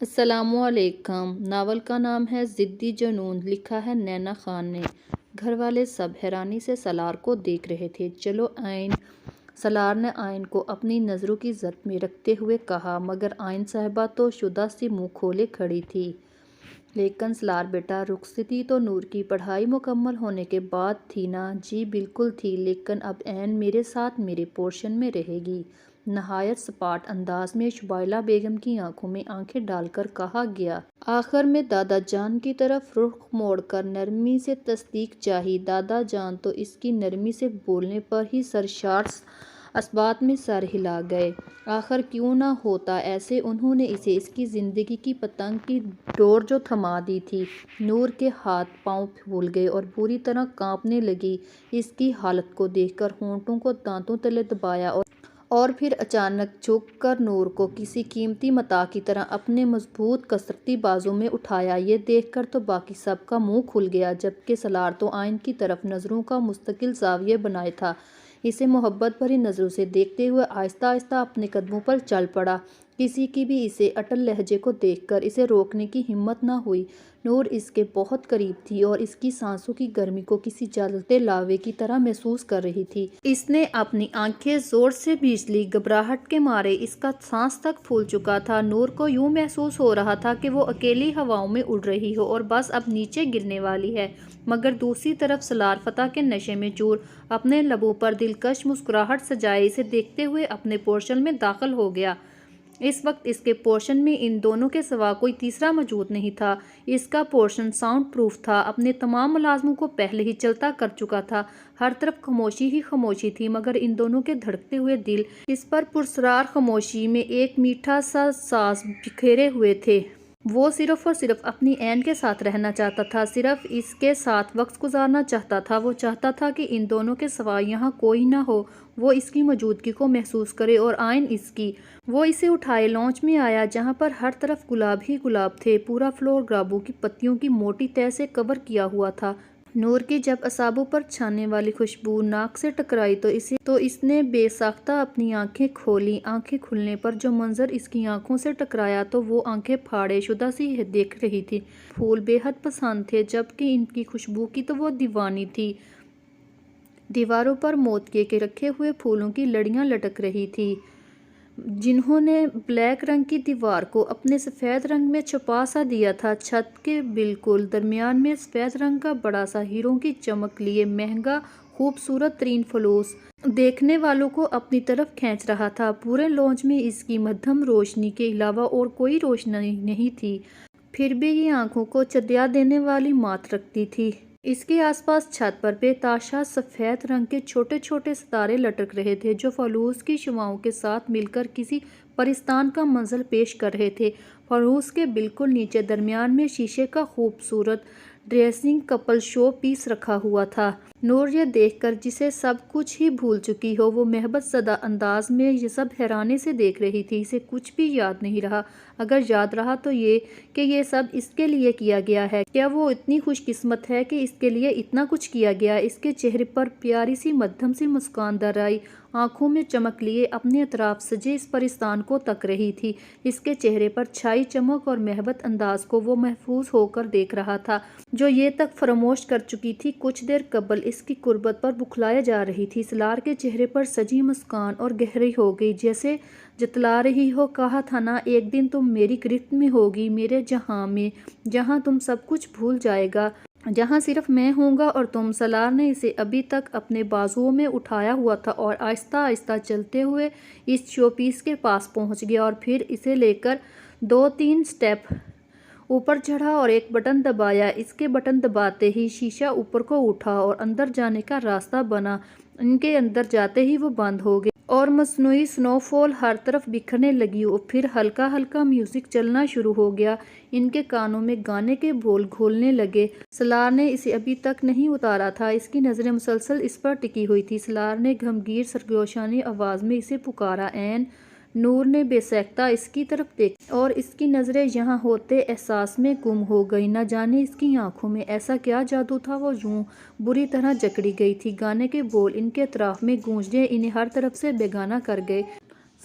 السلام علیکم۔ ناول کا نام ہے ضدی جنون، لکھا ہے نینا خان نے۔ گھر والے سب حیرانی سے سالار کو دیکھ رہے تھے۔ چلو آئین، سالار نے آئین کو اپنی نظروں کی زد میں رکھتے ہوئے کہا، مگر آئین صاحبہ تو شدہ سی منہ کھولے کھڑی تھی۔ لیکن سالار بیٹا، رخصتی تو نور کی پڑھائی مکمل ہونے کے بعد تھی نا؟ جی بالکل تھی، لیکن اب عین میرے ساتھ میرے پورشن میں رہے گی۔ نہایت سپاٹ انداز میں شبیلہ بیگم کی آنکھوں میں آنکھیں ڈال کر کہا گیا۔ آخر میں دادا جان کی طرف رخ موڑ کر نرمی سے تصدیق چاہی۔ دادا جان تو اس کی نرمی سے بولنے پر ہی سرشار اثبات میں سر ہلا گئے۔ آخر کیوں نہ ہوتا ایسے، انہوں نے اسے اس کی زندگی کی پتنگ کی ڈور جو تھما دی تھی۔ نور کے ہاتھ پاؤں پھول گئے اور بری طرح کانپنے لگی۔ اس کی حالت کو دیکھ کر ہونٹوں کو دانتوں تلے دبایا اور پھر اچانک جھک کر نور کو کسی قیمتی متاع کی طرح اپنے مضبوط کثرتی بازو میں اٹھایا۔ یہ دیکھ کر تو باقی سب کا منہ کھل گیا، جبکہ سالار تو آئین کی طرف نظروں کا مستقل زاویہ بنائے تھا۔ اسے محبت بھری نظروں سے دیکھتے ہوئے آہستہ آہستہ اپنے قدموں پر چل پڑا۔ کسی کی بھی اسے اٹل لہجے کو دیکھ کر اسے روکنے کی ہمت نہ ہوئی۔ نور اس کے بہت قریب تھی اور اس کی سانسوں کی گرمی کو کسی جلتے لاوے کی طرح محسوس کر رہی تھی۔ اس نے اپنی آنکھیں زور سے بھیج لی، گھبراہٹ کے مارے اس کا سانس تک پھول چکا تھا۔ نور کو یوں محسوس ہو رہا تھا کہ وہ اکیلی ہواؤں میں اڑ رہی ہو اور بس اب نیچے گرنے والی ہے، مگر دوسری طرف سالار فتح کے نشے میں چور، اپنے لبوں پر دلکش مسکراہٹ سجائے اسے دیکھتے ہوئے اپنے پورشن میں داخل ہو گیا۔ اس وقت اس کے پورشن میں ان دونوں کے سوا کوئی تیسرا موجود نہیں تھا۔ اس کا پورشن ساؤنڈ پروف تھا، اپنے تمام ملازموں کو پہلے ہی چلتا کر چکا تھا۔ ہر طرف خاموشی ہی خاموشی تھی، مگر ان دونوں کے دھڑکتے ہوئے دل اس پر پراسرار خاموشی میں ایک میٹھا سا ساز بکھیرے ہوئے تھے۔ وہ صرف اور صرف اپنی عین کے ساتھ رہنا چاہتا تھا، صرف اس کے ساتھ وقت گزارنا چاہتا تھا۔ وہ چاہتا تھا کہ ان دونوں کے سوا یہاں کوئی نہ ہو، وہ اس کی موجودگی کو محسوس کرے اور آئین اس کی۔ وہ اسے اٹھائے لانچ میں آیا، جہاں پر ہر طرف گلاب ہی گلاب تھے۔ پورا فلور گلابوں کی پتیوں کی موٹی تہہ سے کور کیا ہوا تھا۔ نور کی جب اعصابوں پر چھانے والی خوشبو ناک سے ٹکرائی تو اس نے بے ساختہ اپنی آنکھیں کھولیں۔ آنکھیں کھلنے پر جو منظر اس کی آنکھوں سے ٹکرایا تو وہ آنکھیں پھاڑے شدہ سی دیکھ رہی تھی۔ پھول بے حد پسند تھے، جبکہ ان کی خوشبو کی تو وہ دیوانی تھی۔ دیواروں پر موتیے کے رکھے ہوئے پھولوں کی لڑیاں لٹک رہی تھیں، جنہوں نے بلیک رنگ کی دیوار کو اپنے سفید رنگ میں چھپا سا دیا تھا۔ چھت کے بالکل درمیان میں سفید رنگ کا بڑا سا ہیروں کی چمک لیے مہنگا خوبصورت ترین فلوس دیکھنے والوں کو اپنی طرف کھینچ رہا تھا۔ پورے لانچ میں اس کی مدھم روشنی کے علاوہ اور کوئی روشنی نہیں تھی، پھر بھی یہ آنکھوں کو چدیا دینے والی مات رکھتی تھی۔ اس کے آس پاس چھت پر بے تحاشا سفید رنگ کے چھوٹے چھوٹے ستارے لٹک رہے تھے، جو فلوس کی شعاعوں کے ساتھ مل کر کسی پرستان کا منظر پیش کر رہے تھے۔ فلوس کے بالکل نیچے درمیان میں شیشے کا خوبصورت ڈریسنگ کپل شو پیس رکھا ہوا تھا۔ نور یہ دیکھ کر جسے سب کچھ ہی بھول چکی ہو، وہ محبت زدہ انداز میں یہ سب حیرانی سے دیکھ رہی تھی۔ اسے کچھ بھی یاد نہیں رہا، اگر یاد رہا تو یہ کہ یہ سب اس کے لیے کیا گیا ہے۔ کیا وہ اتنی خوش قسمت ہے کہ اس کے لیے اتنا کچھ کیا گیا؟ اس کے چہرے پر پیاری سی مدھم سی مسکان در آئی، آنکھوں میں چمک لیے اپنے اطراف سجے اس پرستان کو تک رہی تھی۔ اس کے چہرے پر چھائی چمک اور محبت انداز کو وہ محفوظ ہو کر دیکھ رہا تھا، جو یہ تک فراموش کر چکی تھی کچھ دیر قبل اس کی قربت پر بکھلائے جا رہی تھی۔ سالار کے چہرے پر سجی مسکان اور گہری ہو گئی، جیسے جتلا رہی ہو، کہا تھا نا، ایک دن تم میری گرفت میں ہوگی، میرے جہاں میں، جہاں تم سب کچھ بھول جائے گا، جہاں صرف میں ہوں گا اور تم۔ سالار نے اسے ابھی تک اپنے بازوؤں میں اٹھایا ہوا تھا اور آہستہ آہستہ چلتے ہوئے اس شو پیس کے پاس پہنچ گیا اور پھر اسے لے کر 2-3 سٹیپ اوپر چڑھا اور ایک بٹن دبایا۔ اس کے بٹن دباتے ہی شیشہ اوپر کو اٹھا اور اندر جانے کا راستہ بنا۔ ان کے اندر جاتے ہی وہ بند ہو گیا اور مصنوعی سنو فال ہر طرف بکھرنے لگی اور پھر ہلکا ہلکا میوزک چلنا شروع ہو گیا۔ ان کے کانوں میں گانے کے بول گھولنے لگے۔ سالار نے اسے ابھی تک نہیں اتارا تھا، اس کی نظریں مسلسل اس پر ٹکی ہوئی تھی۔ سالار نے گمگیر سرگوشانہ آواز میں اسے پکارا، عین! نور نے بے ساختہ اس کی طرف دیکھا اور اس کی نظریں یہاں ہوتے احساس میں گم ہو گئیں۔ نہ جانے اس کی آنکھوں میں ایسا کیا جادو تھا، وہ یوں بری طرح جکڑی گئی تھی۔ گانے کے بول ان کے اطراف میں گونجنے انہیں ہر طرف سے بیگانہ کر گئے۔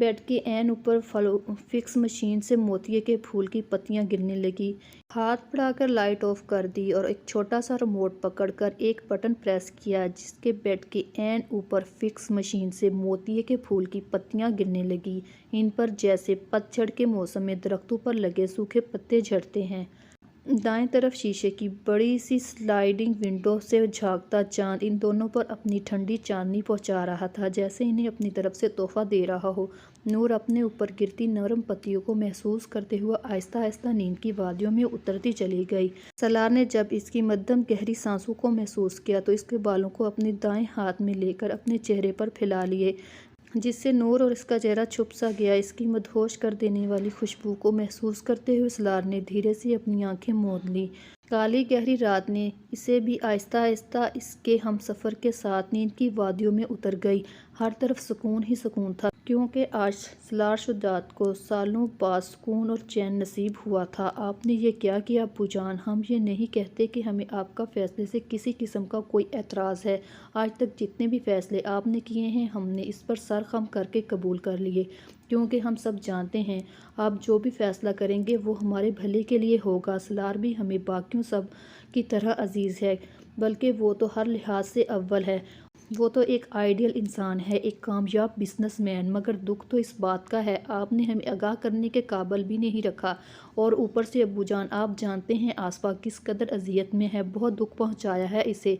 بیڈ کے عین اوپر فکس مشین سے موتیے کے پھول کی پتیاں گرنے لگی۔ ہاتھ بڑھا کر لائٹ آف کر دی اور ایک چھوٹا سا ریموٹ پکڑ کر ایک بٹن پریس کیا جس کے بیڈ کے عین اوپر فکس مشین سے موتیے کے پھول کی پتیاں گرنے لگی، ان پر جیسے پت جھڑ کے موسم میں درختوں پر لگے سوکھے پتے جھڑتے ہیں۔ دائیں طرف شیشے کی بڑی سی سلائڈنگ ونڈو سے جھانکتا چاند ان دونوں پر اپنی ٹھنڈی چاندنی پہنچا رہا تھا، جیسے انہیں اپنی طرف سے تحفہ دے رہا ہو۔ نور اپنے اوپر گرتی نرم پتیوں کو محسوس کرتے ہوئے آہستہ آہستہ نیند کی وادیوں میں اترتی چلی گئی۔ سالار نے جب اس کی مدھم گہری سانسوں کو محسوس کیا تو اس کے بالوں کو اپنے دائیں ہاتھ میں لے کر اپنے چہرے پر پھیلا لیے، جس سے نور اور اس کا چہرہ چھپ سا گیا۔ اس کی مدہوش کر دینے والی خوشبو کو محسوس کرتے ہوئے سالار نے دھیرے سے اپنی آنکھیں موند لیں۔ کالی گہری رات نے اسے بھی آہستہ آہستہ اس کے ہم سفر کے ساتھ نیند کی وادیوں میں اتر گئی۔ ہر طرف سکون ہی سکون تھا، کیونکہ آج سالار شجاعت کو سالوں بعد سکون اور چین نصیب ہوا تھا۔ آپ نے یہ کیا کیا ابو جان؟ ہم یہ نہیں کہتے کہ ہمیں آپ کا فیصلے سے کسی قسم کا کوئی اعتراض ہے۔ آج تک جتنے بھی فیصلے آپ نے کیے ہیں ہم نے اس پر سر خم کر کے قبول کر لیے، کیونکہ ہم سب جانتے ہیں آپ جو بھی فیصلہ کریں گے وہ ہمارے بھلے کے لیے ہوگا۔ سالار بھی ہمیں باقیوں سب کی طرح عزیز ہے، بلکہ وہ تو ہر لحاظ سے اول ہے۔ وہ تو ایک آئیڈیل انسان ہے، ایک کامیاب بزنس مین، مگر دکھ تو اس بات کا ہے آپ نے ہمیں آگاہ کرنے کے قابل بھی نہیں رکھا۔ اور اوپر سے ابو جان آپ جانتے ہیں آصفیہ کس قدر اذیت میں ہے، بہت دکھ پہنچایا ہے اسے۔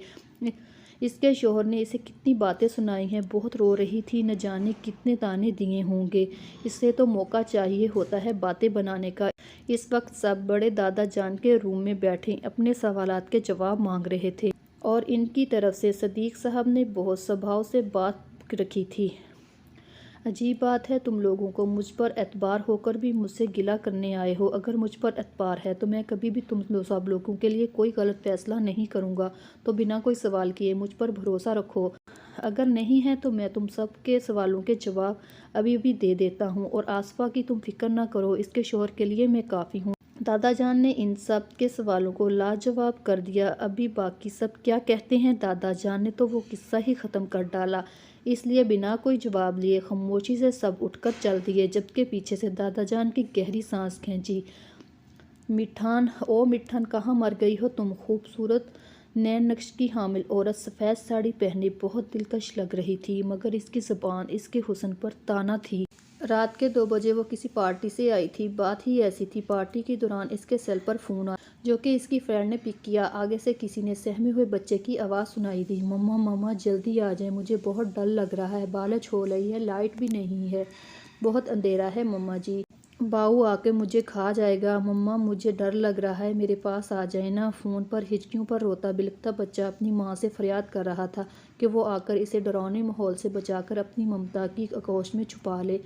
اس کے شوہر نے اسے کتنی باتیں سنائی ہیں، بہت رو رہی تھی، نہ جانے کتنے طعنے دیے ہوں گے۔ اسے تو موقع چاہیے ہوتا ہے باتیں بنانے کا۔ اس وقت سب بڑے دادا جان کے روم میں بیٹھے اپنے سوالات کے جواب مانگ رہے تھے، اور ان کی طرف سے صدیق صاحب نے بہت سبھاؤ سے بات رکھی تھی۔ عجیب بات ہے، تم لوگوں کو مجھ پر اعتبار ہو کر بھی مجھ سے گلہ کرنے آئے ہو۔ اگر مجھ پر اعتبار ہے تو میں کبھی بھی تم سب لوگوں کے لیے کوئی غلط فیصلہ نہیں کروں گا، تو بنا کوئی سوال کیے مجھ پر بھروسہ رکھو۔ اگر نہیں ہے تو میں تم سب کے سوالوں کے جواب ابھی بھی دے دیتا ہوں، اور آصفیہ کی تم فکر نہ کرو، اس کے شوہر کے لیے میں کافی ہوں۔ دادا جان نے ان سب کے سوالوں کو لاجواب کر دیا۔ ابھی باقی سب کیا کہتے ہیں؟ دادا جان نے تو وہ قصہ ہی ختم کر ڈالا، اس لیے بنا کوئی جواب لیے خاموشی سے سب اٹھ کر چل دیے، جبکہ پیچھے سے دادا جان کی گہری سانس کھینچی۔ مٹھان، او مٹھان، کہاں مر گئی ہو تم؟ خوبصورت نین نقش کی حامل عورت سفید ساڑی پہنے بہت دلکش لگ رہی تھی، مگر اس کی زبان اس کے حسن پر طعنہ تھی۔ رات کے 2 بجے وہ کسی پارٹی سے آئی تھی، بات ہی ایسی تھی۔ پارٹی کے دوران اس کے سیل پر فون آیا، جو کہ اس کی فرینڈ نے پک کیا۔ آگے سے کسی نے سہمے ہوئے بچے کی آواز سنائی دی، مما مما جلدی آ جائیں، مجھے بہت ڈر لگ رہا ہے، بارش ہو رہی ہے، لائٹ بھی نہیں ہے، بہت اندھیرا ہے مما جی، باؤ آ کے مجھے کھا جائے گا، مما مجھے ڈر لگ رہا ہے، میرے پاس آ جائیں نا۔ فون پر ہچکیوں پر روتا بلکتا بچہ اپنی ماں سے فریاد کر رہا تھا کہ وہ آ کر اسے ڈراؤنے ماحول سے بچا کر اپنی ممتا کی آغوش میں چھپا لے۔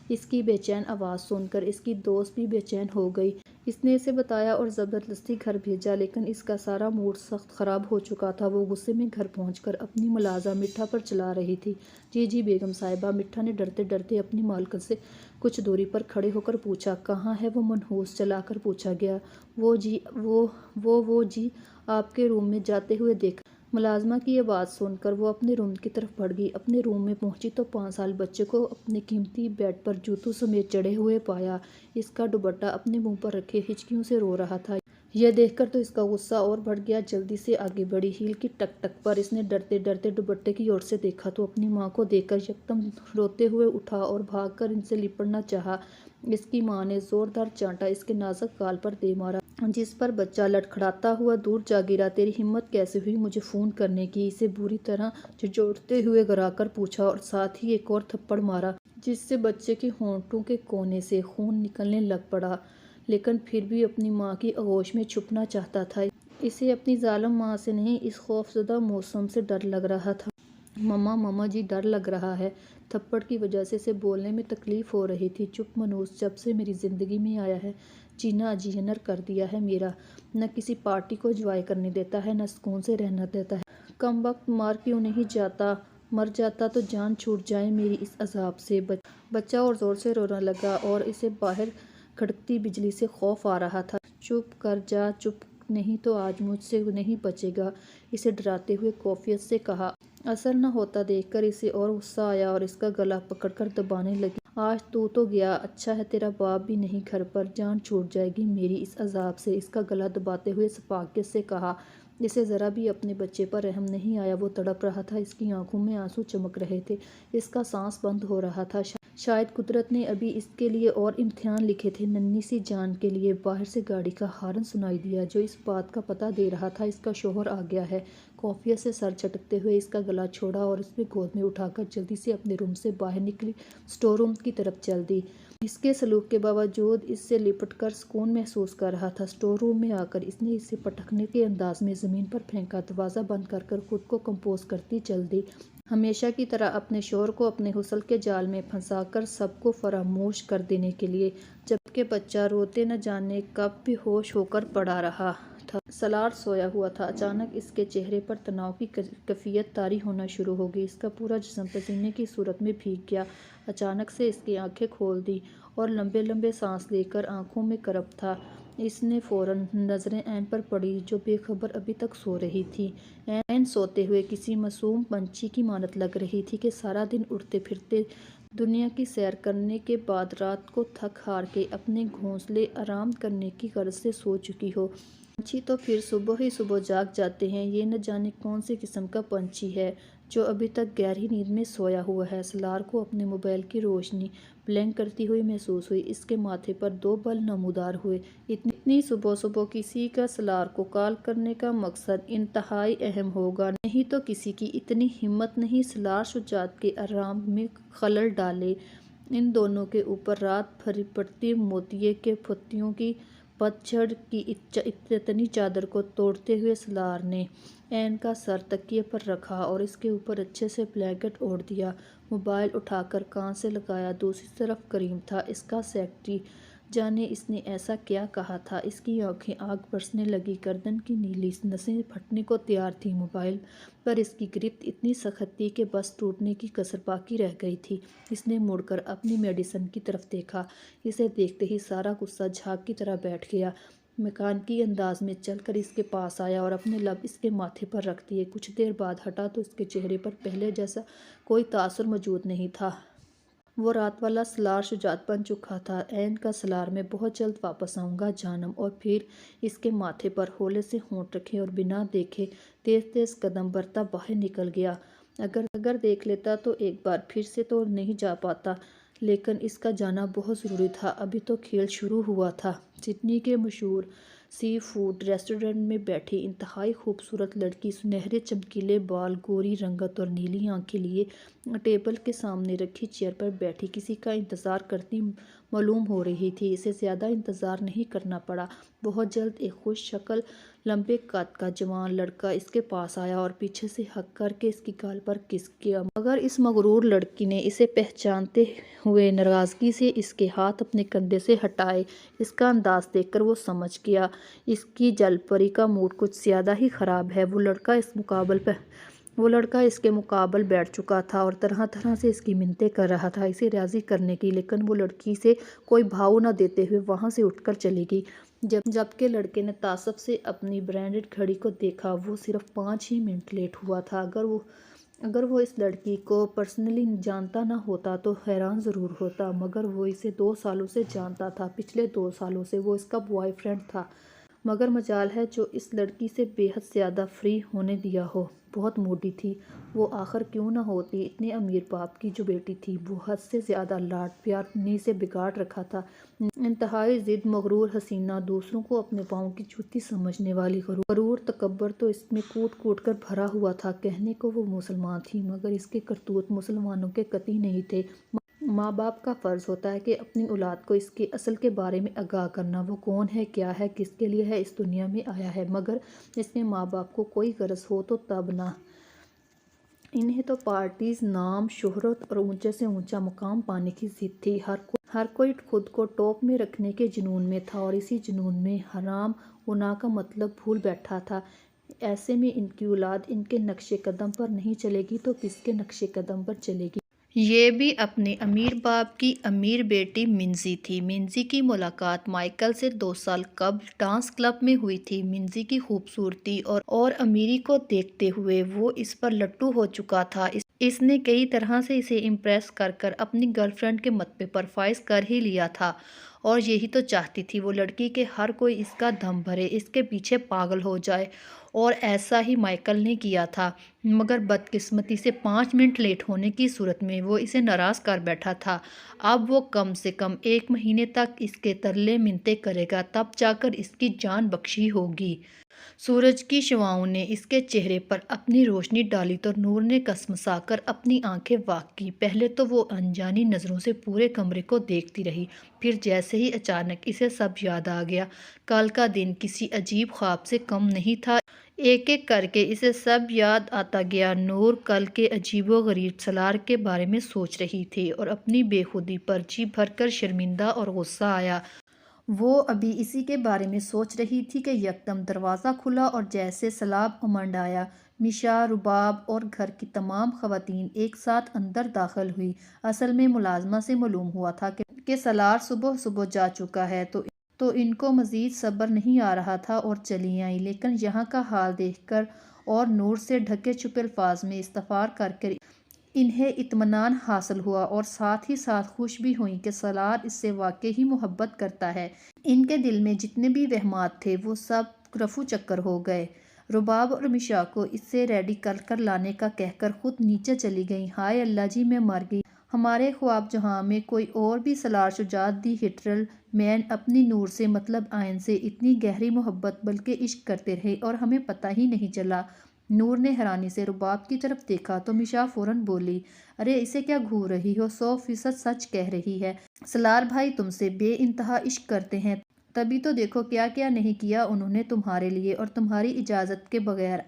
اس کی بے چین آواز سن کر اس کی دوست بھی بے چین ہو گئی۔ اس نے اسے بتایا اور زبردستی گھر بھیجا، لیکن اس کا سارا موڈ سخت خراب ہو چکا تھا۔ وہ غصے میں گھر پہنچ کر اپنی ملاحظہ مٹھا پر چلا رہی تھی۔ جی جی بیگم صاحبہ، مٹھا نے ڈرتے ڈرتے اپنی مالکن سے کچھ دوری پر کھڑے ہو کر پوچھا۔ کہاں ہے وہ؟ منحوس چلا کر پوچھا گیا۔ وہ جی آپ کے روم میں جاتے ہوئے دیکھا۔ ملازمہ کی یہ بات سن کر وہ اپنے روم کی طرف بڑھ گئی۔ اپنے روم میں پہنچی تو 5 سال بچے کو اپنے قیمتی بیڈ پر جوتوں سمیت چڑھے ہوئے پایا، اس کا دوپٹہ اپنے منہ پر رکھے ہچکیوں سے رو رہا تھا۔ یہ دیکھ کر تو اس کا غصہ اور بڑھ گیا، جلدی سے آگے بڑھی۔ ہیل کی ٹک ٹک پر اس نے ڈرتے ڈرتے دوپٹے کی اور سے دیکھا تو اپنی ماں کو دیکھ کر یکدم روتے ہوئے اٹھا اور بھاگ کر ان سے لپٹنا چاہا۔ اس کی ماں نے زوردار چانٹا اس کے نازک گال پر دے مارا، جس پر بچہ لڑکھڑاتا ہوا دور جا گرا۔ تیری ہمت کیسے ہوئی مجھے فون کرنے کی؟ اسے بری طرح جھنجھوڑتے ہوئے گرا کر پوچھا، اور ساتھ ہی ایک اور تھپڑ مارا، جس سے بچے کے ہونٹوں کے کونے سے خون نکلنے لگ پڑا، لیکن پھر بھی اپنی ماں کی آغوش میں چھپنا چاہتا تھا۔ اسے اپنی ظالم ماں سے نہیں، اس خوفزدہ موسم سے ڈر لگ رہا تھا۔ مما جی ڈر لگ رہا ہے۔ تھپڑ کی وجہ سے اسے بولنے میں تکلیف ہو رہی تھی۔ چپ منحوس، جب سے میری زندگی میں آیا ہے جینا اجیرن کر دیا ہے میرا، نہ کسی پارٹی کو انجوائے کرنے دیتا ہے، نہ سکون سے رہنا دیتا ہے۔ کم وقت مار کیوں نہیں جاتا؟ مر جاتا تو جان چھوٹ جائے میری اس عذاب سے۔ بچہ اور زور سے رونے لگا، اور اسے باہر کڑکتی بجلی سے خوف آ رہا تھا۔ چپ کر جا، چپ نہیں تو آج مجھ سے نہیں بچے گا، اسے ڈراتے ہوئے کیفیت سے کہا۔ اثر نہ ہوتا دیکھ کر اسے اور غصہ آیا اور اس کا گلا پکڑ کر دبانے لگی۔ آج تو گیا، اچھا ہے تیرا باپ بھی نہیں گھر پر، جان چھوٹ جائے گی میری اس عذاب سے، اس کا گلا دباتے ہوئے شفقت سے کہا۔ اسے ذرا بھی اپنے بچے پر رحم نہیں آیا، وہ تڑپ رہا تھا، اس کی آنکھوں میں آنسو چمک رہے تھے، اس کا سانس بند ہو رہا تھا۔ شاید قدرت نے ابھی اس کے لیے اور امتحان لکھے تھے، ننھی سی جان کے لیے۔ باہر سے گاڑی کا ہارن سنائی دیا، جو اس بات کا پتہ دے رہا تھا اس کا شوہر آ گیا ہے۔ خفیہ سے سر جھٹکتے ہوئے اس کا گلا چھوڑا اور اسے گود میں اٹھا کر جلدی سے اپنے روم سے باہر نکلی، اسٹور روم کی طرف چل دی۔ اس کے سلوک کے باوجود اس سے لپٹ کر سکون محسوس کر رہا تھا۔ اسٹور روم میں آ کر اس نے اسے پٹکنے کے انداز میں زمین پر پھینکا، دروازہ بند کر کر خود کو کمپوز کرتی چل دی، ہمیشہ کی طرح اپنے شوہر کو اپنے حسن کے جال میں پھنسا کر سب کو فراموش کر دینے کے لیے، جبکہ بچہ روتے نہ جانے کب بے ہوش ہو کر پڑا رہا تھا۔ سالار سویا ہوا تھا، اچانک اس کے چہرے پر تناؤ کی کیفیت طاری ہونا شروع ہو گئی، اس کا پورا جسم پسینے کی صورت میں بھیگ گیا۔ اچانک سے اس کی آنکھیں کھول دیں اور لمبے لمبے سانس لے کر آنکھوں میں کرب تھا۔ اس نے فوراً نظریں عین پر پڑی جو بے خبر ابھی تک سو رہی تھی۔ عین سوتے ہوئے کسی معصوم پنچھی کی مانند لگ رہی تھی کہ سارا دن اڑتے پھرتے دنیا کی سیر کرنے کے بعد رات کو تھک ہار کے اپنے گھونسلے آرام کرنے کی غرض سے سو چکی ہو۔ پنچھی تو پھر صبح ہی صبح جاگ جاتے ہیں، یہ نہ جانے کون سی قسم کا پنچھی ہے جو ابھی تک گہری نیند میں سویا ہوا ہے۔ سالار کو اپنے موبائل کی روشنی بلنک کرتی ہوئی محسوس ہوئی، اس کے ماتھے پر 2 بل نمودار ہوئے۔ اتنی صبح صبح کسی کا سالار کو کال کرنے کا مقصد انتہائی اہم ہوگا، نہیں تو کسی کی اتنی ہمت نہیں سالار شجاعت کے آرام میں خلل ڈالے۔ ان دونوں کے اوپر رات بھر پڑتی موتیے کے پتیوں کی پت جھڑ کی اتنی چادر کو توڑتے ہوئے سالار نے عین کا سر تکیے پر رکھا اور اس کے اوپر اچھے سے بلینکٹ اوڑھ دیا، موبائل اٹھا کر کان سے لگایا۔ دوسری طرف کریم تھا، اس کا سیکرٹری۔ جانے اس نے ایسا کیا کہا تھا، اس کی آنکھیں آگ برسنے لگیں، گردن کی نیلی نسیں پھٹنے کو تیار تھیں، موبائل پر اس کی گرفت اتنی سخت تھی کہ بس ٹوٹنے کی کسر باقی رہ گئی تھی۔ اس نے مڑ کر اپنی میڈیسن کی طرف دیکھا، اسے دیکھتے ہی سارا غصہ جھاگ کی طرح بیٹھ گیا۔ میکانکی انداز میں چل کر اس کے پاس آیا اور اپنے لب اس کے ماتھے پر رکھ دیے۔ کچھ دیر بعد ہٹا تو اس کے چہرے پر پہلے جیسا کوئی تاثر موجود نہیں تھا۔ وہ رات والا سالار شجاعت بن چکا تھا۔ عین کا سالار، میں بہت جلد واپس آؤں گا جانم۔ اور پھر اس کے ماتھے پر ہولے سے ہونٹ رکھے اور بنا دیکھے تیز تیز قدم برتا باہر نکل گیا۔ اگر دیکھ لیتا تو ایک بار پھر سے تو نہیں جا پاتا، لیکن اس کا جانا بہت ضروری تھا، ابھی تو کھیل شروع ہوا تھا۔ سڈنی کے مشہور سی فوڈ ریسٹورنٹ میں بیٹھی انتہائی خوبصورت لڑکی، سنہرے چمکیلے بال، گوری رنگت اور نیلی آنکھیں لیے ٹیبل کے سامنے رکھی چیئر پر بیٹھی کسی کا انتظار کرتی معلوم ہو رہی تھی۔ اسے زیادہ انتظار نہیں کرنا پڑا، بہت جلد ایک خوش شکل لمبے قد کا جوان لڑکا اس کے پاس آیا اور پیچھے سے ہگ کر کے اس کی گال پر کس کیا، مگر اس مغرور لڑکی نے اسے پہچانتے ہوئے ناراضگی سے اس کے ہاتھ اپنے کندھے سے ہٹائے۔ اس کا انداز دیکھ کر وہ سمجھ گیا اس کی جل پری کا موڈ کچھ زیادہ ہی خراب ہے۔ وہ لڑکا اس کے مقابل بیٹھ چکا تھا اور طرح طرح سے اس کی منتیں کر رہا تھا اسے راضی کرنے کی، لیکن وہ لڑکی سے کوئی بھاؤ نہ دیتے ہوئے وہاں سے اٹھ کر چلی گئی۔ جبکہ لڑکے نے تعصب سے اپنی برینڈڈ گھڑی کو دیکھا، وہ صرف 5 ہی منٹ لیٹ ہوا تھا۔ اگر وہ اس لڑکی کو پرسنلی جانتا نہ ہوتا تو حیران ضرور ہوتا، مگر وہ اسے 2 سالوں سے جانتا تھا، پچھلے 2 سالوں سے وہ اس کا بوائے فرینڈ تھا۔ مگر مجال ہے جو اس لڑکی سے بے حد زیادہ فری ہونے دیا ہو۔ بہت موڈی تھی وہ، آخر کیوں نہ ہوتی، اتنے امیر باپ کی جو بیٹی تھی۔ وہ حد سے زیادہ لاڈ پیار نے اسے بگاڑ رکھا تھا، انتہائی ضد مغرور حسینہ، دوسروں کو اپنے پاؤں کی جوتی سمجھنے والی، غرور تکبر تو اس میں کوٹ کوٹ کر بھرا ہوا تھا۔ کہنے کو وہ مسلمان تھی، مگر اس کے کرتوت مسلمانوں کے قطعی نہیں تھے۔ ماں باپ کا فرض ہوتا ہے کہ اپنی اولاد کو اس کے اصل کے بارے میں آگاہ کرنا، وہ کون ہے، کیا ہے، کس کے لیے ہے اس دنیا میں آیا ہے۔ مگر اس میں ماں باپ کو کوئی غرض ہو تو تب نہ، انہیں تو پارٹیز، نام، شہرت اور اونچے سے اونچا مقام پانے کی ضد تھی۔ ہر کوئی خود کو ٹاپ میں رکھنے کے جنون میں تھا اور اسی جنون میں حرام گناہ کا مطلب بھول بیٹھا تھا۔ ایسے میں ان کی اولاد ان کے نقش قدم پر نہیں چلے گی تو کس کے نقش قدم پر چلے گی؟ یہ بھی اپنے امیر باپ کی امیر بیٹی منزی تھی۔ منزی کی ملاقات مائیکل سے 2 سال قبل ڈانس کلب میں ہوئی تھی۔ منزی کی خوبصورتی اور امیری کو دیکھتے ہوئے وہ اس پر لٹو ہو چکا تھا۔ اس نے کئی طرح سے اسے امپریس کر کر اپنی گرل فرینڈ کے مطبع پر فائز کر ہی لیا تھا، اور یہی تو چاہتی تھی وہ لڑکی کہ ہر کوئی اس کا دم بھرے، اس کے پیچھے پاگل ہو جائے، اور ایسا ہی مائیکل نے کیا تھا، مگر بدقسمتی سے 5 منٹ لیٹ ہونے کی صورت میں وہ اسے ناراض کر بیٹھا تھا۔ اب وہ کم سے کم 1 مہینے تک اس کے ترلے منتیں کرے گا، تب جا کر اس کی جان بخشی ہوگی۔ سورج کی شعاؤں نے اس کے چہرے پر اپنی روشنی ڈالی تو نور نے کسمسا کر اپنی آنکھیں واک کی۔ پہلے تو وہ انجانی نظروں سے پورے کمرے کو دیکھتی رہی، پھر جیسے ہی اچانک اسے سب یاد آ گیا، کل کا دن کسی عجیب خواب سے کم نہیں تھا۔ ایک ایک کر کے اسے سب یاد آتا گیا۔ نور کل کے عجیب و غریب سالار کے بارے میں سوچ رہی تھی اور اپنی بے خودی پر جی بھر کر شرمندہ اور غصہ آیا۔ وہ ابھی اسی کے بارے میں سوچ رہی تھی کہ یکدم دروازہ کھلا اور جیسے سیلاب امنڈ آیا۔ میشا، رباب اور گھر کی تمام خواتین ایک ساتھ اندر داخل ہوئی۔ اصل میں ملازمہ سے معلوم ہوا تھا کہ سالار صبح صبح جا چکا ہے، تو ان کو مزید صبر نہیں آ رہا تھا اور چلی آئیں، لیکن یہاں کا حال دیکھ کر اور نور سے ڈھکے چھپے الفاظ میں استغفار کر کر انہیں اطمینان حاصل ہوا، اور ساتھ ہی ساتھ خوش بھی ہوئیں کہ سالار اس سے واقعی محبت کرتا ہے۔ ان کے دل میں جتنے بھی وہمات تھے وہ سب رفو چکر ہو گئے۔ رباب اور میشا کو اس سے ریڈی کر کر لانے کا کہہ کر خود نیچے چلی گئیں۔ ہائے اللہ جی، میں مر گئی، ہمارے خواب جہاں میں کوئی اور بھی سالار شجاعت دی ہٹلر مین اپنی نور سے مطلب آئین سے اتنی گہری محبت بلکہ عشق کرتے رہے اور ہمیں پتہ ہی نہیں چلا۔ نور نے حیرانی سے رباب کی طرف دیکھا تو میشا فوراً بولی، ارے اسے کیا گھور رہی ہو، 100% سچ کہہ رہی ہے، سالار بھائی تم سے بے انتہا عشق کرتے ہیں، تبھی تو دیکھو کیا کیا نہیں کیا انہوں نے تمہارے لیے، اور تمہاری اجازت کے بغیر۔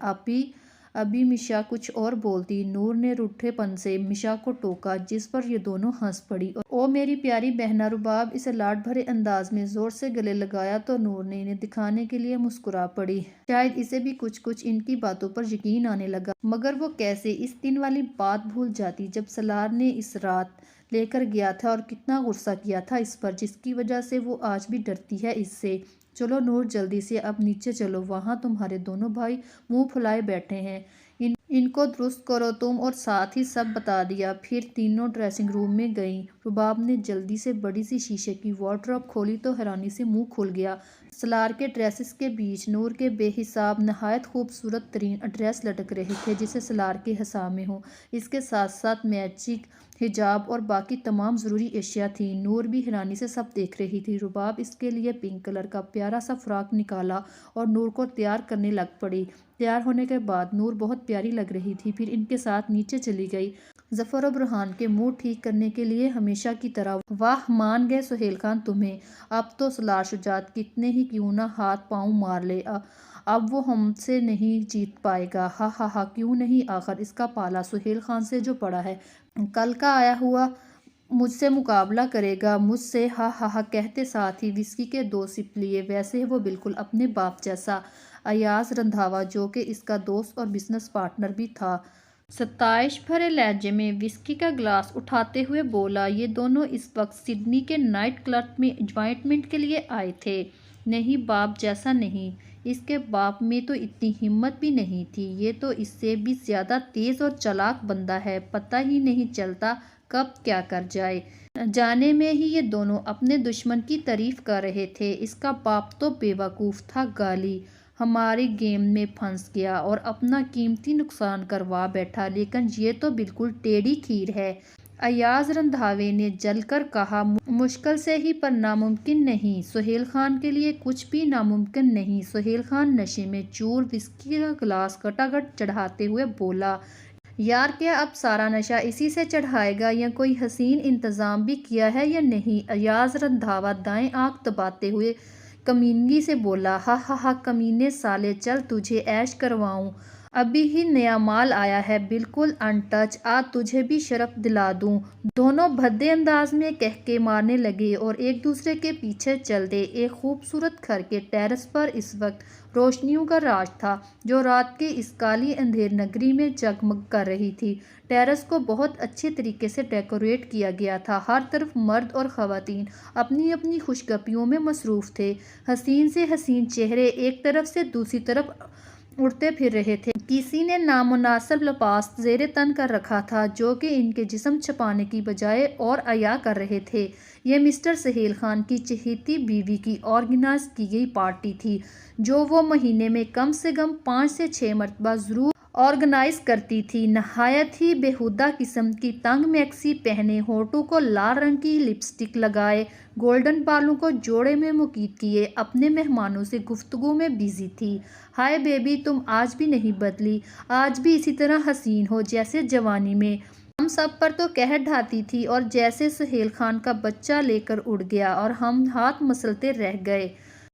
ابھی میشا کچھ اور بولتی، نور نے روٹھے پن سے میشا کو ٹوکا، جس پر یہ دونوں ہنس پڑی۔ او میری پیاری بہنا، رباب اسے لاڈ بھرے انداز میں زور سے گلے لگایا تو نور نے انہیں دکھانے کے لیے مسکرا پڑی۔ شاید اسے بھی کچھ ان کی باتوں پر یقین آنے لگا، مگر وہ کیسے اس دن والی بات بھول جاتی جب سالار نے اس رات لے کر گیا تھا، اور کتنا غصہ کیا تھا اس پر، جس کی وجہ سے وہ آج بھی ڈرتی ہے اس سے۔ چلو نور، جلدی سے اب نیچے چلو، وہاں تمہارے دونوں بھائی منہ پھلائے بیٹھے ہیں، ان کو درست کرو تم، اور ساتھ ہی سب بتا دیا۔ پھر تینوں ڈریسنگ روم میں گئیں۔ رباب نے جلدی سے بڑی سی شیشے کی وارڈروب کھولی تو حیرانی سے منہ کھل گیا۔ سالار کے ڈریسز کے بیچ نور کے بے حساب نہایت خوبصورت ترین ڈریس لٹک رہے تھے، جسے سالار کے حصہ میں ہو۔ اس کے ساتھ ساتھ میچنگ حجاب اور باقی تمام ضروری اشیاء تھیں۔ نور بھی حیرانی سے سب دیکھ رہی تھی۔ رباب اس کے لیے پنک کلر کا پیارا سا فراک نکالا اور نور کو تیار کرنے لگ پڑی۔ تیار ہونے کے بعد نور بہت پیاری لگ رہی تھی، پھر ان کے ساتھ نیچے چلی گئی۔ ظفر و برہان کے موڈ ٹھیک کرنے کے لیے ہمیشہ کی طرح۔ واہ، مان گئے سہیل خان تمہیں، اب تو سالار شجاعت کتنے ہی کیوں نہ ہاتھ پاؤں مار لے، اب وہ ہم سے نہیں جیت پائے گا۔ ہا ہا ہا، کیوں نہیں، آخر اس کا پالا سہیل خان سے جو پڑا ہے، کل کا آیا ہوا مجھ سے مقابلہ کرے گا، مجھ سے، ہا ہا ہا، کہتے ساتھ ہی وسکی کے 2 سپ لیے۔ ویسے وہ بالکل اپنے باپ جیسا، ایاز رندھاوا، جو کہ اس کا دوست اور بزنس پارٹنر بھی تھا، ستائش بھرے لہجے میں وسکی کا گلاس اٹھاتے ہوئے بولا، یہ دونوں اس وقت سڈنی کے نائٹ کلب میں اپائنٹمنٹ کے لیے آئے تھے۔ نہیں، باپ جیسا نہیں، اس کے باپ میں تو اتنی ہمت بھی نہیں تھی، یہ تو اس سے بھی زیادہ تیز اور چالاک بندہ ہے، پتہ ہی نہیں چلتا کب کیا کر جائے۔ جانے میں ہی یہ دونوں اپنے دشمن کی تعریف کر رہے تھے۔ اس کا باپ تو بے وقوف تھا، گالی ہماری گیم میں پھنس گیا اور اپنا قیمتی نقصان کروا بیٹھا، لیکن یہ تو بالکل ٹیڑھی کھیر ہے، ایاز رندھاوے نے جل کر کہا۔ مشکل سے ہی پر ناممکن نہیں، سہیل خان کے لیے کچھ بھی ناممکن نہیں۔ سہیل خان نشے میں چور وسکی کا گلاس کٹاکٹ چڑھاتے ہوئے بولا، یار کیا اب سارا نشہ اسی سے چڑھائے گا، یا کوئی حسین انتظام بھی کیا ہے یا نہیں؟ ایاز رندھاوا دائیں آنکھ دباتے ہوئے کمینگی سے بولا، ہا ہا ہا، کمینے سالے، چل تجھے عیش کرواؤں، ابھی ہی نیا مال آیا ہے، بالکل ان ٹچ، آ تجھے بھی شرف دلا دوں۔ دونوں بھدے انداز میں کہکے مارنے لگے اور ایک دوسرے کے پیچھے چل دے۔ ایک خوبصورت گھر کے ٹیرس پر اس وقت روشنیوں کا راج تھا، جو رات کے اس کالی اندھیر نگری میں جگمگ کر رہی تھی۔ ٹیرس کو بہت اچھے طریقے سے ڈیکوریٹ کیا گیا تھا، ہر طرف مرد اور خواتین اپنی اپنی خوش گپیوں میں مصروف تھے۔ حسین سے حسین چہرے ایک طرف سے دوسری طرف اڑتے پھر رہے تھے۔ کسی نے نامناسب لباس زیر تن کر رکھا تھا جو کہ ان کے جسم چھپانے کی بجائے اور عیاں کر رہے تھے۔ یہ مسٹر سہیل خان کی چہیتی بیوی کی آرگنائز کی گئی پارٹی تھی جو وہ مہینے میں کم سے کم 5 سے 6 مرتبہ ضرور آرگنائز کرتی تھی۔ نہایت ہی بیہودہ قسم کی تنگ میکسی پہنے، ہونٹوں کو لال رنگ کی لپسٹک لگائے، گولڈن بالوں کو جوڑے میں مقید کیے اپنے مہمانوں سے گفتگو میں بزی تھی۔ ہائے بیبی، تم آج بھی نہیں بدلی، آج بھی اسی طرح حسین ہو جیسے جوانی میں۔ ہم سب پر تو قہر ڈھاتی تھی اور جیسے سہیل خان کا بچہ لے کر اڑ گیا اور ہم ہاتھ مسلتے رہ گئے۔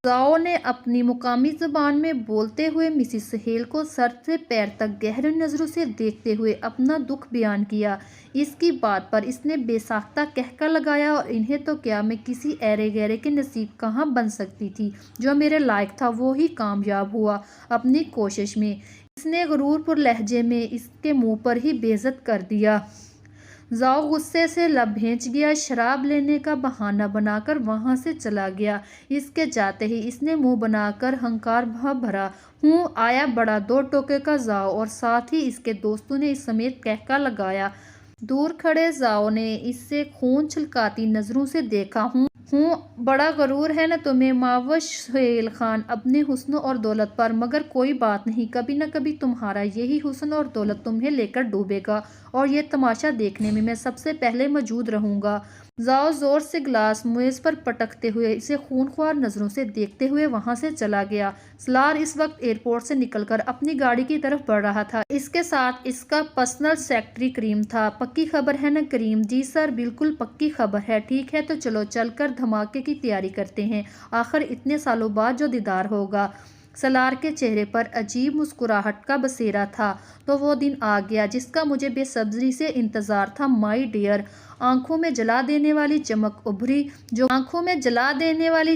زاؤ نے اپنی مقامی زبان میں بولتے ہوئے مسز سہیل کو سر سے پیر تک گہری نظروں سے دیکھتے ہوئے اپنا دکھ بیان کیا۔ اس کی بات پر اس نے بے ساختہ قہقہ لگایا، اور انہیں تو کیا، میں کسی ایرے گیرے کے نصیب کہاں بن سکتی تھی، جو میرے لائق تھا وہی کامیاب ہوا اپنی کوشش میں۔ اس نے غرور پر لہجے میں اس کے منہ پر ہی بے عزت کر دیا۔ زاؤ غصے سے لب بھینچ گیا، شراب لینے کا بہانہ بنا کر وہاں سے چلا گیا۔ اس کے جاتے ہی اس نے منہ بنا کر ہنکار بھرا، ہوں آیا بڑا 2 ٹوکے کا زاؤ، اور ساتھ ہی اس کے دوستوں نے اس سمیت قہقہ لگایا۔ دور کھڑے زاؤ نے اس سے خون چھلکاتی نظروں سے دیکھا، ہوں بڑا غرور ہے نا تمہیں ماوش سہیل خان اپنے حسن اور دولت پر، مگر کوئی بات نہیں، کبھی نہ کبھی تمہارا یہی حسن اور دولت تمہیں لے کر ڈوبے گا، اور یہ تماشا دیکھنے میں سب سے پہلے موجود رہوں گا۔ زاؤ زور سے گلاس میز پر پٹکتے ہوئے اسے خونخوار نظروں سے دیکھتے ہوئے وہاں سے چلا گیا۔ سالار اس وقت ایئرپورٹ سے نکل کر اپنی گاڑی کی طرف بڑھ رہا تھا۔ اس کے ساتھ اس کا پرسنل سیکرٹری کریم تھا۔ پکی خبر ہے نا کریم؟ جی سر، بالکل پکی خبر ہے۔ ٹھیک ہے، تو چلو چل کر دھماکے کی تیاری کرتے ہیں، آخر اتنے سالوں بعد جو دیدار ہوگا۔ سالار کے چہرے پر عجیب مسکراہٹ کا بسیرا تھا۔ تو وہ دن آ گیا جس کا مجھے بے صبری سے انتظار تھا مائی ڈیئر۔ آنکھوں میں جلا دینے والی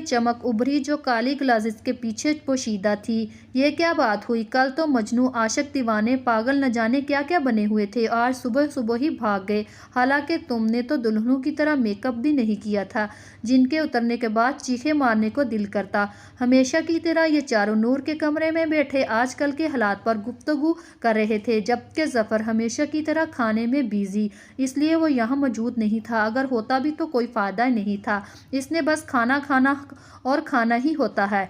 چمک ابھری جو کالی گلاسز کے پیچھے پوشیدہ تھی۔ یہ کیا بات ہوئی؟ کل تو مجنوں، عاشق، دیوانے، پاگل نہ جانے کیا کیا بنے ہوئے تھے، آج صبح صبح ہی بھاگ گئے، حالانکہ تم نے تو دلہنوں کی طرح میک اپ بھی نہیں کیا تھا جن کے اترنے کے بعد چیخیں مارنے کو دل کرتا۔ ہمیشہ کی طرح یہ چاروں نور کے کمرے میں بیٹھے آج کل کے حالات پر گفتگو کر رہے تھے، جبکہ ظفر ہمیشہ کی طرح کھانے میں بیزی، اس لیے وہ یہاں موجود نہیں تھا۔ اگر ہوتا بھی تو کوئی فائدہ نہیں تھا، اس نے بس کھانا کھانا اور کھانا ہی ہوتا ہے۔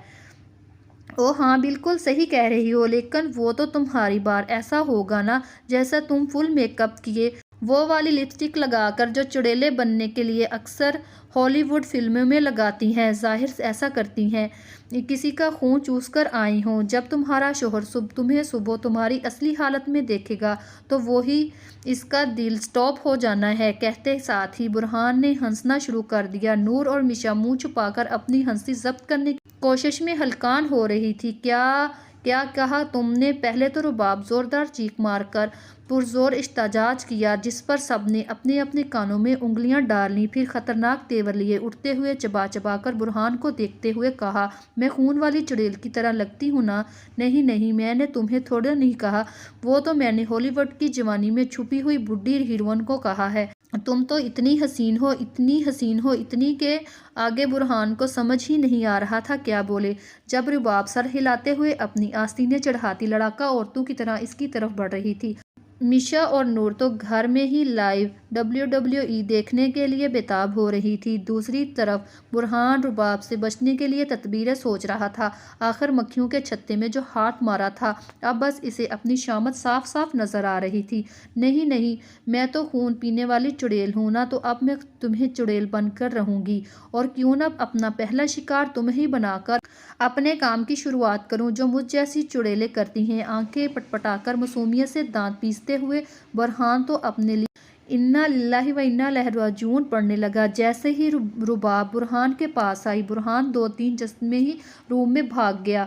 او ہاں، بالکل صحیح کہہ رہی ہو، لیکن وہ تو تمہاری بار ایسا ہوگا نا جیسا تم فل میک اپ کیے، وہ والی لپسٹک لگا کر جو چڑیلے بننے کے لیے اکثر ہالی ووڈ فلموں میں لگاتی ہیں، ظاہر ایسا کرتی ہیں کسی کا خون چوس کر آئی ہوں۔ جب تمہارا شوہر تمہیں صبح تمہاری اصلی حالت میں دیکھے گا تو وہی اس کا دل سٹاپ ہو جانا ہے۔ کہتے ساتھ ہی برہان نے ہنسنا شروع کر دیا۔ نور اور میشا منہ چھپا کر اپنی ہنسی ضبط کرنے کی کوشش میں ہلکان ہو رہی تھی۔ کیا کہا تم نے؟ پہلے تو رباب زوردار چیخ مار کر پرزور احتجاج کیا، جس پر سب نے اپنے اپنے کانوں میں انگلیاں ڈال لیں، پھر خطرناک تیور لیے اٹھتے ہوئے چبا چبا کر برہان کو دیکھتے ہوئے کہا، میں خون والی چڑیل کی طرح لگتی ہوں نا؟ نہیں نہیں، میں نے تمہیں تھوڑا نہیں کہا، وہ تو میں نے ہالی ووڈ کی جوانی میں چھپی ہوئی بڈھی ہیروئن کو کہا ہے۔ تم تو اتنی حسین ہو، اتنی حسین ہو، اتنی کہ آگے برہان کو سمجھ ہی نہیں آ رہا تھا کیا بولے۔ جب رباب سر ہلاتے ہوئے اپنی آستینیں چڑھاتی لڑاکا عورتوں کی طرح اس کی طرف بڑھ رہی تھی، میشا اور نور تو گھر میں ہی لائیو WWE دیکھنے کے لیے بےتاب ہو رہی تھی۔ دوسری طرف برہان رباب سے بچنے کے لیے تدبیریں سوچ رہا تھا۔ آخر مکھیوں کے چھتے میں جو ہاتھ مارا تھا، اب بس اسے اپنی شامت صاف صاف نظر آ رہی تھی۔ نہیں نہیں، میں تو خون پینے والی چڑیل ہوں نا، تو اب میں تمہیں چڑیل بن کر رہوں گی، اور کیوں نہ اپنا پہلا شکار تمہیں ہی بنا کر اپنے کام کی شروعات کروں جو مجھ جیسی چڑیلیں کرتی ہیں۔ آنکھیں پٹپٹا کر معصومیت سے دانت پیستے ہوئے برہان تو اپنے لیے انا للہ و انا الیہ راجعون پڑھنے لگا۔ جیسے ہی رباب برہان کے پاس آئی، برہان 2-3 جست میں ہی روم میں بھاگ گیا۔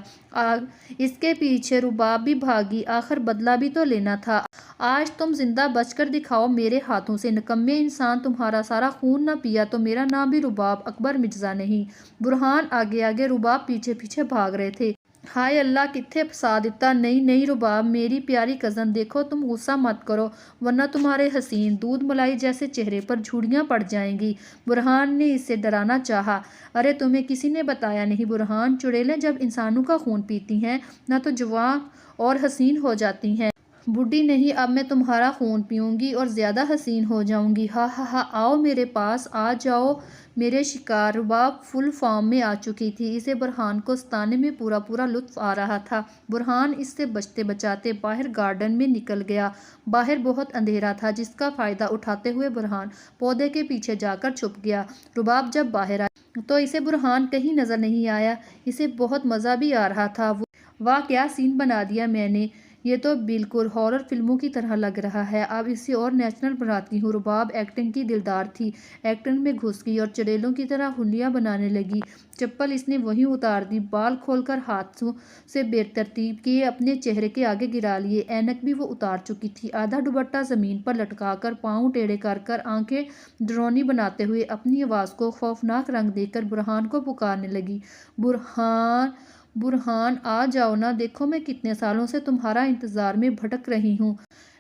اس کے پیچھے رباب بھی بھاگی، آخر بدلہ بھی تو لینا تھا۔ آج تم زندہ بچ کر دکھاؤ میرے ہاتھوں سے، نکمے انسان، تمہارا سارا خون نہ پیا تو میرا نام بھی رباب اکبر مرزا نہیں۔ برہان آگے آگے، رباب پیچھے پیچھے بھاگ رہے تھے۔ ہائے اللہ کتنے پھنسا دیتا۔ نہیں نہیں رباب میری پیاری کزن، دیکھو تم غصہ مت کرو ورنہ تمہارے حسین دودھ ملائی جیسے چہرے پر جھوڑیاں پڑ جائیں گی۔ برہان نے اسے ڈرانا چاہا۔ ارے تمہیں کسی نے بتایا نہیں برہان، چڑیلیں جب انسانوں کا خون پیتی ہیں نہ تو جوان اور حسین ہو جاتی ہیں۔ بڈھی نہیں، اب میں تمہارا خون پیوں گی اور زیادہ حسین ہو جاؤں گی۔ ہا ہا ہا، آؤ میرے پاس، آ جاؤ میرے شکار۔ رباب فل فارم میں آ چکی تھی، اسے برہان کو ستانے میں پورا لطف آ رہا تھا۔ برہان اس سے بچتے بچاتے باہر گارڈن میں نکل گیا۔ باہر بہت اندھیرا تھا جس کا فائدہ اٹھاتے ہوئے برہان پودے کے پیچھے جا کر چھپ گیا۔ رباب جب باہر آئی تو اسے برہان کہیں نظر نہیں آیا۔ اسے بہت مزہ بھی آ رہا تھا۔ واہ کیا سین بنا دیا میں نے، یہ تو بالکل ہارر فلموں کی طرح لگ رہا ہے، اب اسے اور نیچرل بناتی ہوں۔ رباب ایکٹنگ کی دلدار تھی، ایکٹنگ میں گھس گئی اور چڑیلوں کی طرح ہلیاں بنانے لگی۔ چپل اس نے وہیں اتار دی، بال کھول کر ہاتھوں سے بے ترتیب کیے اپنے چہرے کے آگے گرا لیے، اینک بھی وہ اتار چکی تھی۔ آدھا دوپٹہ زمین پر لٹکا کر پاؤں ٹیڑھے کر آنکھیں ڈرونی بناتے ہوئے اپنی آواز کو خوفناک رنگ دے کر برہان کو پکارنے لگی۔ برہان برہان آ جاؤ نا، دیکھو میں کتنے سالوں سے تمہارا انتظار میں بھٹک رہی ہوں،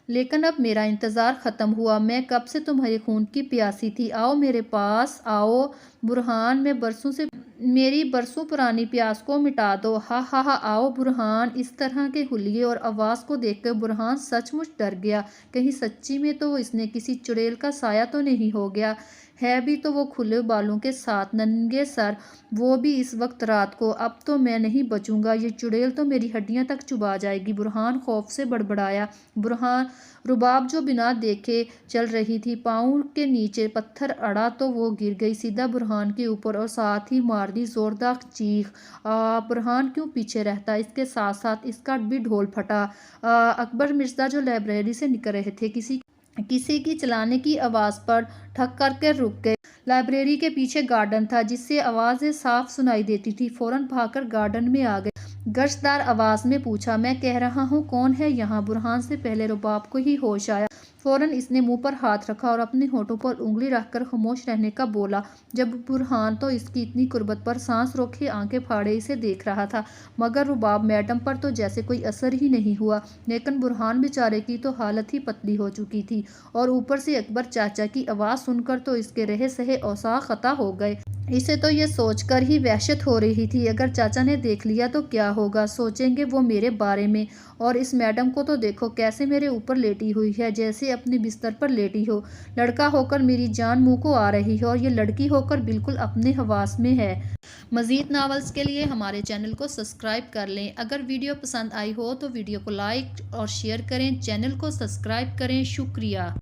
لیکن اب میرا انتظار ختم ہوا۔ میں کب سے تمہارے خون کی پیاسی تھی، آؤ میرے پاس آؤ برہان، میری برسوں پرانی پیاس کو مٹا دو۔ ہا ہا ہا، آؤ برہان۔ اس طرح کے حلیے اور آواز کو دیکھ کر برہان سچ مچ ڈر گیا، کہیں سچی میں تو اس نے کسی چڑیل کا سایہ تو نہیں ہو گیا ہے بھی تو وہ کھلے بالوں کے ساتھ ننگے سر، وہ بھی اس وقت رات کو۔ اب تو میں نہیں بچوں گا، یہ چڑیل تو میری ہڈیاں تک چبا جائے گی۔ برہان خوف سے بڑبڑایا۔ رباب جو بنا دیکھے چل رہی تھی، پاؤں کے نیچے پتھر اڑا تو وہ گر گئی سیدھا برہان کے اوپر اور ساتھ ہی مار دی زوردار چیخ۔ برہان کیوں پیچھے رہتا، اس کے ساتھ ساتھ اس کا بھی ڈھول پھٹا۔ اکبر مرزا جو لائبریری سے نکل رہے تھے کسی کی چلانے کی آواز پر ٹھک کر کے رک گئے۔ لائبریری کے پیچھے گارڈن تھا جس سے آوازیں صاف سنائی دیتی تھی، فوراً بھاگ کر گارڈن میں آ گئے۔ گشتدار آواز میں پوچھا، میں کہہ رہا ہوں کون ہے یہاں؟ برہان سے پہلے رباب کو ہی ہوش آیا، فوراً اس نے منہ پر ہاتھ رکھا اور اپنے ہونٹوں پر انگلی رکھ کر خاموش رہنے کا بولا۔ جب برہان تو اس کی اتنی قربت پر سانس روکے آنکھیں پھاڑے اسے دیکھ رہا تھا، مگر رباب میڈم پر تو جیسے کوئی اثر ہی نہیں ہوا۔ لیکن برہان بیچارے کی تو حالت ہی پتلی ہو چکی تھی اور اوپر سے اکبر چاچا کی آواز سن کر تو اس کے رہے سہے اعصاب خطا ہو گئے۔ اسے تو یہ سوچ کر ہی وحشت ہو رہی تھی، اگر چاچا نے دیکھ لیا تو کیا ہوگا، سوچیں گے وہ میرے بارے میں۔ اور اس میڈم کو تو دیکھو کیسے میرے اوپر لیٹی ہوئی ہے، جیسے اپنے بستر پر لیٹی ہو، لڑکا ہو کر میری جان منہ کو آ رہی ہے اور یہ لڑکی ہو کر بالکل اپنے حواس میں ہے۔ مزید ناولز کے لیے ہمارے چینل کو سبسکرائب کر لیں۔ اگر ویڈیو پسند آئی ہو تو ویڈیو کو لائک اور شیئر کریں، چینل کو سبسکرائب کریں۔ شکریہ۔